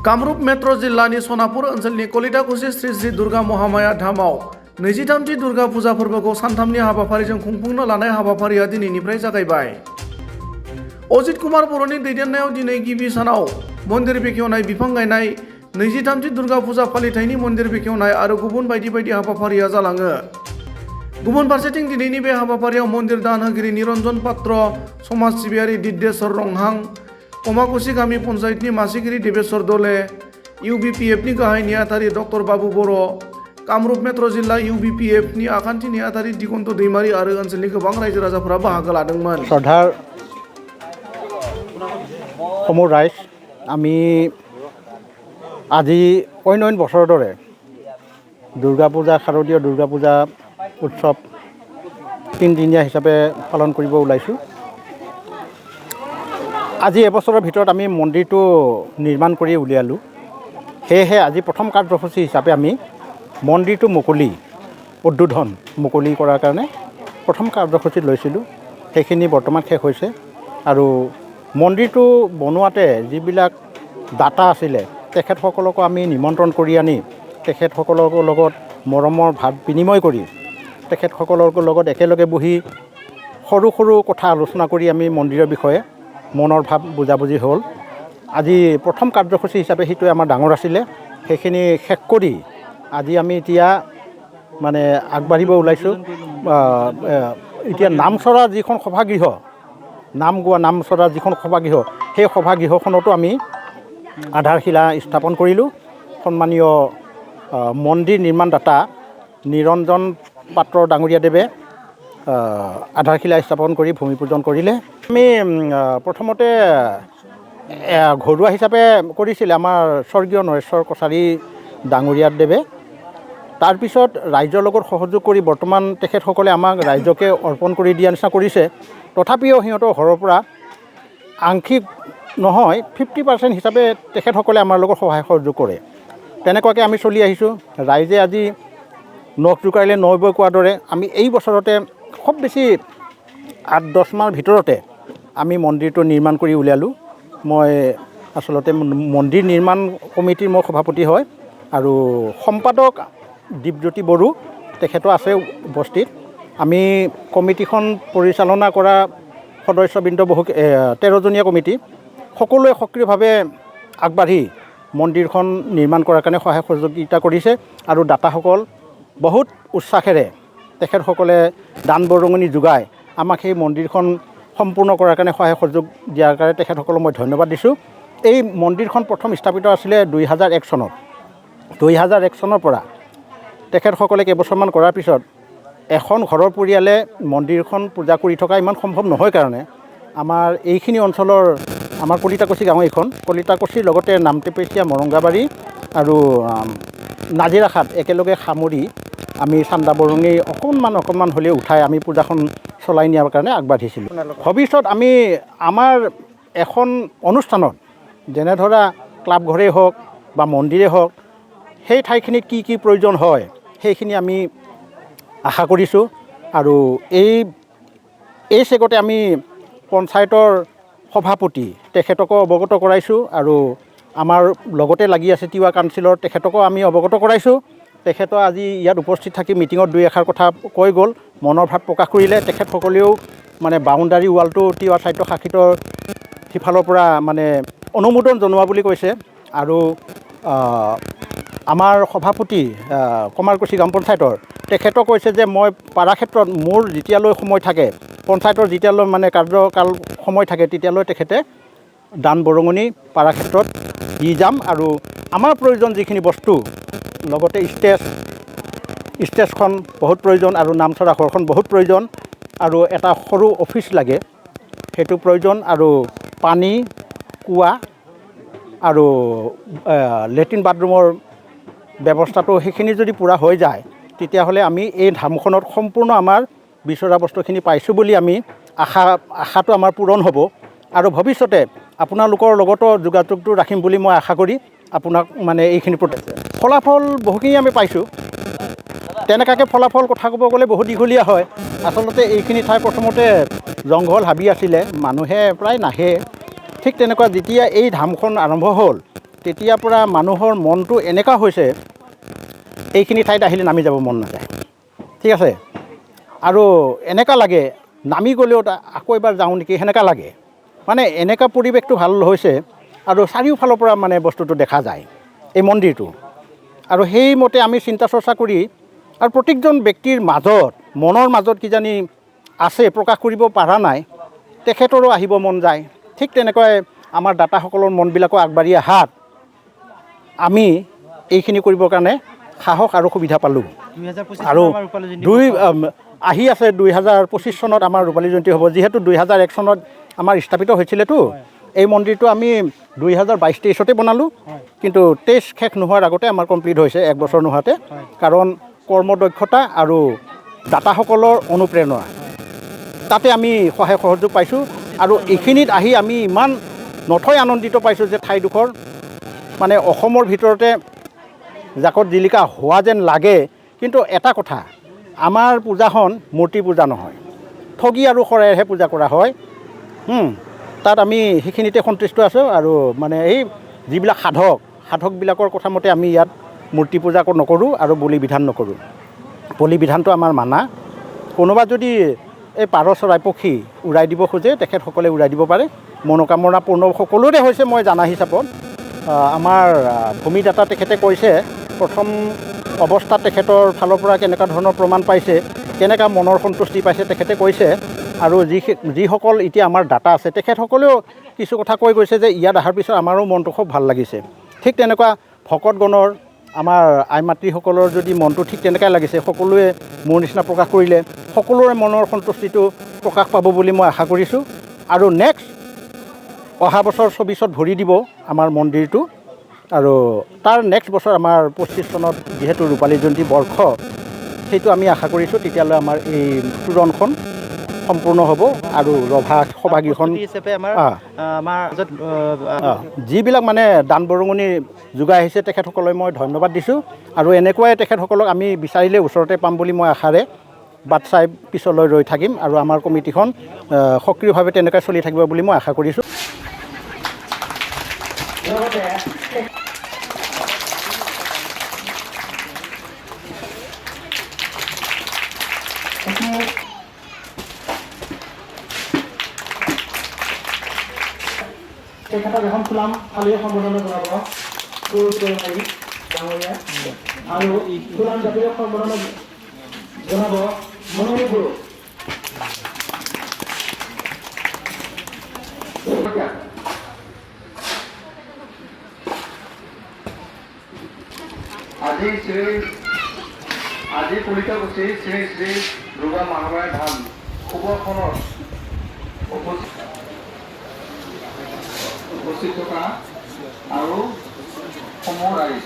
Kamrup metro जिल्लानि सनापुर ओनसोलनि कलिताकुसि श्री श्री दुर्गा महामाया धामाव 23थि दुर्गा फुजा फोरबोखौ सानथामनि हाबाफारिजों खुंफुंनो लानाय हाबाफारिया दिनैनिफ्राय जागायबाय। अजित कुमार बर'नि दैदेननायाव दिनै गिबि सानाव मन्दिर बेखेवनाय, बिफां गायनाय, 23थि दुर्गा फुजा फालिथायनि मन्दिर बेखेवनाय आरो गुबुन बायदि बायदि हाबाफारिया जालाङो। गुबुन फारसेथिं दिनैनि बे हाबाफारियाव मन्दिर दान होगिरि निरन्जन पात्र, समाज सिबियारि दिद्देश्वर रंहां, कमाकुसि गामि पन्चायतनि मासिगिरि देबेश्वर दले, इउबिपिएफनि गाहाय नेहाथारि डक्टर बाबु बर', कामरूप मेट्रो जिल्ला इउबिपिएफनि आखान्थि नेहाथारि दिगन्त दैमारि आरो ओनसोलनि गोबां रायजो राजाफोरा बाहागो लादोंमोन। শ্ৰদ্ধাৰ সমূহ ৰাইজ, আমি আজি অন্য বছৰৰ দৰে দুৰ্গা পূজা, শাৰদীয় দুৰ্গা পূজা উৎসৱ তিনিদিনীয়া হিচাপে পালন কৰিব ওলাইছোঁ। আজি এবছৰৰ ভিতৰত আমি মন্দিৰটো নিৰ্মাণ কৰি উলিয়ালোঁ। সেয়েহে আজি প্ৰথম কাৰ্যসূচী হিচাপে আমি মন্দিৰটো উদ্বোধন মুকলি কৰাৰ কাৰণে প্ৰথম কাৰ্যসূচী লৈছিলোঁ। সেইখিনি বৰ্তমান শেষ হৈছে আৰু মন্দিৰটো বনোৱাতে যিবিলাক দাতা আছিলে তেখেতসকলকো আমি নিমন্ত্ৰণ কৰি আনি তেখেতসকলৰ লগত মৰমৰ ভাৱ বিনিময় কৰি তেখেতসকলৰ লগত একেলগে বহি সৰু সৰু কথা আলোচনা কৰি আমি মন্দিৰৰ বিষয়ে মনৰ ভাৱ বুজাবুজি হ'ল। আজি প্ৰথম কাৰ্যসূচী হিচাপে সেইটোৱে আমাৰ ডাঙৰ আছিলে। সেইখিনি শেষ কৰি আজি আমি এতিয়া মানে আগবাঢ়িব ওলাইছোঁ। এতিয়া নামচৰা যিখন সভাগৃহ, নাম গোৱা নামচৰা যিখন সভাগৃহ, সেই সভাগৃহখনতো আমি আধাৰশিলা স্থাপন কৰিলোঁ। সন্মানীয় মন্দিৰ নিৰ্মাণদাতা নিৰঞ্জন পাত্ৰ ডাঙৰীয়াদেৱে আধাৰশিলা স্থাপন কৰি ভূমি পূজন কৰিলে। আমি প্ৰথমতে ঘৰুৱা হিচাপে কৰিছিলে আমাৰ স্বৰ্গীয় নৰেশ্বৰ কছাৰী ডাঙৰীয়াদেৱে। তাৰপিছত ৰাইজৰ লগত সহযোগ কৰি বৰ্তমান তেখেতসকলে আমাক ৰাইজকে অৰ্পণ কৰি দিয়া নিচিনা কৰিছে। তথাপিও সিহঁতৰ ঘৰৰ পৰা আংশিক নহয় 50% হিচাপে তেখেতসকলে আমাৰ লগত সহায় সহযোগ কৰে। তেনেকুৱাকৈ আমি চলি আহিছোঁ। ৰাইজে আজি নখ জোকাৰিলে নৈ বৈ কোৱাৰ দৰে আমি এই বছৰতে খুব বেছি 8-10 মাহৰ ভিতৰতে আমি মন্দিৰটো নিৰ্মাণ কৰি উলিয়ালোঁ। মই আচলতে মন্দিৰ নিৰ্মাণ কমিটিৰ মই সভাপতি হয় আৰু সম্পাদক দীপজ্যোতি বড়ো তেখেতো আছে উপস্থিত। আমি কমিটিখন পৰিচালনা কৰা সদস্যবৃন্দ 13জনীয়া কমিটি সকলোৱে সক্ৰিয়ভাৱে আগবাঢ়ি মন্দিৰখন নিৰ্মাণ কৰাৰ কাৰণে সহায় সহযোগিতা কৰিছে আৰু দাতাসকল বহুত উৎসাহেৰে তেখেতসকলে দান বৰঙণি যোগাই আমাক সেই মন্দিৰখন সম্পূৰ্ণ কৰাৰ কাৰণে সহায় সহযোগ দিয়াৰ কাৰণে তেখেতসকলক মই ধন্যবাদ দিছোঁ। এই মন্দিৰখন প্ৰথম স্থাপিত আছিলে 2001 চনত। 2001 চনৰ পৰা তেখেতসকলে কেইবছৰমান কৰাৰ পিছত এখন ঘৰৰ পৰিয়ালে মন্দিৰখন পূজা কৰি থকা ইমান সম্ভৱ নহয় কাৰণে আমাৰ এইখিনি অঞ্চলৰ আমাৰ কলিতাকুচি গাঁও, এইখন কলিতাকুচিৰ লগতে নামটেপেচীয়া, মৰংগাবাৰী আৰু নাজিৰাখাট একেলগে সামৰি আমি চান্দা বৰঙি অকণমান হ'লেও উঠাই আমি পূজাখন চলাই নিয়াৰ কাৰণে আগবাঢ়িছিলোঁ। ভৱিষ্যত আমি আমাৰ এখন অনুষ্ঠানত যেনে ধৰা ক্লাব ঘৰেই হওক বা মন্দিৰেই হওক, সেই ঠাইখিনিত কি কি প্ৰয়োজন হয় সেইখিনি আমি আশা কৰিছোঁ। আৰু এই চেগতে আমি পঞ্চায়তৰ সভাপতি তেখেতকো অৱগত কৰাইছোঁ আৰু আমাৰ লগতে লাগি আছে তিৱা কাউন্সিলৰ তেখেতকো আমি অৱগত কৰাইছোঁ। তেখেতো আজি ইয়াত উপস্থিত থাকি মিটিঙত দুই এষাৰ কথা কৈ গ'ল, মনৰ ভাৱ প্ৰকাশ কৰিলে। তেখেতসকলেও মানে বাউণ্ডাৰী ৱালটো তিৱা সাহিত্য শাখিতৰ সিফালৰ পৰা মানে অনুমোদন জনোৱা বুলি কৈছে। আৰু আমাৰ সভাপতি কমাৰকুচি গ্ৰাম পঞ্চায়তৰ তেখেতো কৈছে যে মই পাৰা ক্ষেত্ৰত মোৰ যেতিয়ালৈ সময় থাকে, পঞ্চায়তৰ যেতিয়ালৈ মানে কাৰ্যকাল সময় থাকে তেতিয়ালৈ তেখেতে দান বৰঙণি পাৰা ক্ষেত্ৰত দি যাম। আৰু আমাৰ প্ৰয়োজন যিখিনি বস্তু, লগতে ষ্টেজখন বহুত প্ৰয়োজন আৰু নামচৰা ঘৰখন বহুত প্ৰয়োজন আৰু এটা সৰু অফিচ লাগে সেইটো প্ৰয়োজন আৰু পানী, কুঁৱা আৰু লেট্ৰিন বাথৰুমৰ ব্যৱস্থাটো সেইখিনি যদি পূৰা হৈ যায় তেতিয়াহ'লে আমি এই ধামখনত সম্পূৰ্ণ আমাৰ বিচৰা বস্তুখিনি পাইছোঁ বুলি আমি আশাটো আমাৰ পূৰণ হ'ব। আৰু ভৱিষ্যতে আপোনালোকৰ লগতো যোগাযোগটো ৰাখিম বুলি মই আশা কৰি আপোনাক মানে এইখিনি ফলাফল বহুখিনি আমি পাইছোঁ। তেনেকুৱাকৈ ফলাফল কথা ক'ব গ'লে বহুত দীঘলীয়া হয়। আচলতে এইখিনি ঠাই প্ৰথমতে জংঘল হাবি আছিলে, মানুহে প্ৰায় নাহে। ঠিক তেনেকুৱা যেতিয়া এই ধামখন আৰম্ভ হ'ল তেতিয়াৰ পৰা মানুহৰ মনটো এনেকুৱা হৈছে এইখিনি ঠাইত আহিলে নামি যাব মন নাযায়, ঠিক আছে। আৰু এনেকুৱা লাগে নামি গ'লেও আকৌ এবাৰ যাওঁ নেকি সেনেকুৱা লাগে, মানে এনেকুৱা পৰিৱেশটো ভাল হৈছে। আৰু চাৰিওফালৰ পৰা মানে বস্তুটো দেখা যায় এই মন্দিৰটো। আৰু সেইমতে আমি চিন্তা চৰ্চা কৰি আৰু প্ৰত্যেকজন ব্যক্তিৰ মাজত মনৰ মাজত কিজানি আছে প্ৰকাশ কৰিব পৰা নাই, তেখেতৰো আহিব মন যায়। ঠিক তেনেকৈ আমাৰ দাতাসকলৰ মনবিলাকো আগবাঢ়ি অহাত আমি এইখিনি কৰিবৰ কাৰণে সাহস আৰু সুবিধা পালোঁ। আৰু আহি আছে 2025 চনত আমাৰ ৰূপালী জয়ন্তী হ'ব। যিহেতু 2001 চনত আমাৰ স্থাপিত হৈছিলেতো এই মন্দিৰটো আমি 2022-23 বনালোঁ, কিন্তু 23 শেষ নোহোৱাৰ আগতে আমাৰ কমপ্লিট হৈছে, 1 বছৰ নোহোৱাতে। কাৰণ কৰ্মদক্ষতা আৰু দাতাসকলৰ অনুপ্ৰেৰণা তাতে আমি সহায় সহযোগ পাইছোঁ। আৰু এইখিনিত আহি আমি ইমান নথৈ আনন্দিত পাইছোঁ যে ঠাইডোখৰ মানে অসমৰ ভিতৰতে জাকত জিলিকা হোৱা যেন লাগে। কিন্তু এটা কথা, আমাৰ পূজাখন মূৰ্তি পূজা নহয়, ঠগী আৰু শৰাইহে পূজা কৰা হয়। তাত আমি সেইখিনিতে সন্তুষ্ট আছোঁ। আৰু মানে এই যিবিলাক সাধকবিলাকৰ কথা মতে আমি ইয়াত মূৰ্তি পূজা নকৰোঁ আৰু বলি বিধান নকৰোঁ। বলি বিধানটো আমাৰ মানা। কোনোবা যদি এই পাৰ চৰাই পক্ষী উৰাই দিব খোজে তেখেতসকলে উৰাই দিব পাৰে, মনোকামনা পূৰ্ণ সকলোৰে হৈছে। মই জানা হিচাপত আমাৰ ভূমিদাতা তেখেতে কৈছে প্ৰথম অৱস্থাত তেখেতৰ ফালৰ পৰা কেনেকুৱা ধৰণৰ প্ৰমাণ পাইছে, কেনেকুৱা মনৰ সন্তুষ্টি পাইছে তেখেতে কৈছে। আৰু যিসকল এতিয়া আমাৰ দাতা আছে তেখেতসকলেও কিছু কথা কৈ গৈছে যে ইয়াত অহাৰ পিছত আমাৰো মনটো খুব ভাল লাগিছে। ঠিক তেনেকুৱা ভকতগণৰ আমাৰ আই মাতৃসকলৰ যদি মনটো ঠিক তেনেকৈ লাগিছে, সকলোৱে মোৰ নিচিনা প্ৰকাশ কৰিলে সকলোৰে মনৰ সন্তুষ্টিটো প্ৰকাশ পাব বুলি মই আশা কৰিছোঁ। আৰু নেক্সট অহা বছৰ 24ত ভৰি দিব আমাৰ মন্দিৰটো। আৰু তাৰ নেক্সট বছৰ আমাৰ 25 চনত যিহেতু ৰূপালী জয়ন্তী বৰ্ষ, সেইটো আমি আশা কৰিছোঁ তেতিয়ালৈ আমাৰ এই তোৰণখন সম্পূৰ্ণ হ'ব। আৰু ৰভা সভাগৃহখন যিবিলাক মানে দান বৰঙণি যোগাই আহিছে তেখেতসকললৈ মই ধন্যবাদ দিছোঁ। আৰু এনেকুৱাই তেখেতসকলক আমি বিচাৰিলে ওচৰতে পাম বুলি মই আশাৰে বাট চাই পিছলৈ ৰৈ থাকিম। আৰু আমাৰ কমিটিখন সক্ৰিয়ভাৱে তেনেকৈ চলি থাকিব বুলি মই আশা কৰিছোঁ। তেখেতক এখন ফুলাম খালীয়ে সম্বোধন জনাব ডাঙৰীয়া। আৰু ফুলাম জাতিৰে সম্বোধন জনাব মনোনী গুৰু। আজি কলিতাকুছি শ্ৰী শ্ৰী দুৰ্গা মহামায়া ধাম শুভখনত উপস্থিত থকা আৰু সমূহ ৰাইজ